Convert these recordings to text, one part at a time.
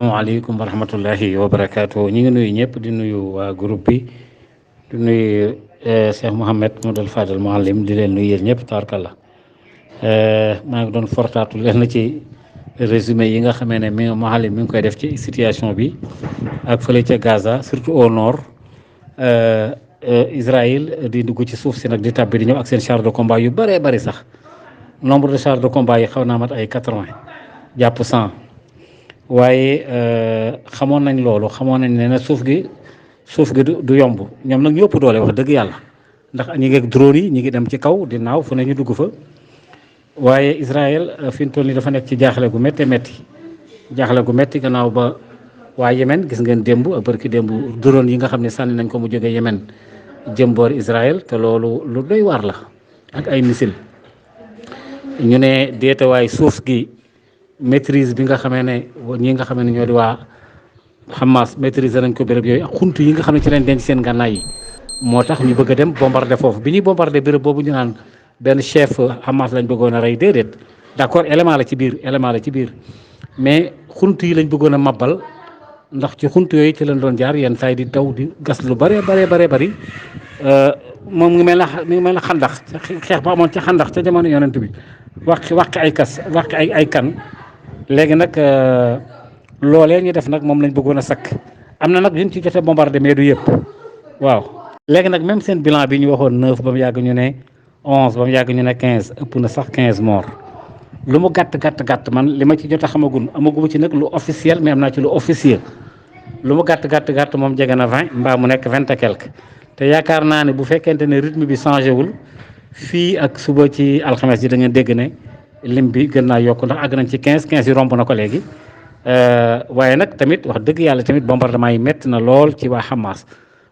asalaamaaleykum wa rahmatullahi wa barakaatu ñu ngi nuyu ñëpp di nuyu waa groupe bi di nuyu Cheikh Mouhamed Modou Fadel Mouhalim di leen nuyu yéen ñëpp tabarkalla maa ngi doon fortaatu leen na ci résumé yi nga xamee ne Mouhalim mi ngi koy def ci situation bi ak fële ca Gaza surtout au nord Israël di dugg ci suuf si nag di tàbbi di ñëw ak seen char de combat yu bëree bëri sax nombre de chars de combat yi xaw naa mat ay 80 jàpp 100. waaye xamoon nañ loolu xamoon nañ ne suuf gi du yomb ñoom nag ñu ëpp doole wax dëgg yàlla ndax ñi ngi drone yi ñi ngi dem ci kaw di naaw fu ne ñu dugg fa waaye Israël fi mu toll nii dafa nekk ci jaaxle gu métti gannaaw ba waa Yemen gis ngeen démb ak barki démb drone yi nga xam ne sànni nañ ko mu jógee Yemen jëm boor Israël te loolu lu doy waar la ak ay missile ñu ne deetawaay suuf gi maîtrise bi nga xamee ne ñi nga xamee ne ñoo di waa Hamas maîtriser nañ ko béréb yooyu ak xunt yi nga xam ne ci leen denc seen gànnaay yi moo tax ñu bëgg a dem bombarder foofu bi ñuy bombarder béréb boobu ñu naan benn chef Hamas lañ bëggoon a rey déedéet d'accord élément la ci biir mais xunt yi lañ bëggoon a mabbal ndax ci xunt yooyu ci lañ doon jaar yenn saa yi di daw di gas lu bëree bëri moom ngi mel na xandax xeex ba amoon ci xandax ca jamono yonent bi wàq ay kan léegi nag loolee ñu def nag moom lañ bëggoon a sakk am na nag yuñ ci jotee bombardé mais du yëpp waaw. léegi nag même seen bilan bi ñu waxoon 9 ba mu yàgg ñu ne 11 ba mu yàgg ñu ne 15 ëpp na sax 15 morts lu mu gàtt man li ma ci jot a amaguma ci nag lu officiel mais am naa ci lu officiel lu mu gàtt moom jege na 20 mbaa mu nekk 20 et quelque te yaakaar naa ne bu fekkente ne rythme bi changé wul fii ak suba ci alxames ji da ngeen dégg ne lim bi gën naa yokk ndax àgg nañ ci 15 yi romb na ko léegi waaye nag tamit wax dëgg yàlla tamit bombardement yi métti na lool ci waa Hamas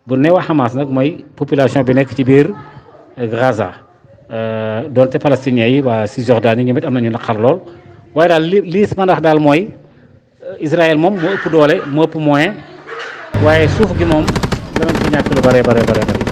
bu ne waa Hamas nag mooy population bi nekk ci biir Gaza donte palestiniens yi waa Cisjordanie ñoom it am nañu naqar lool waaye daal li ma wax daal mooy Israël moom moo ëpp doole moo ëpp moyen waaye suuf gi moom danañ ci ñàkk lu bare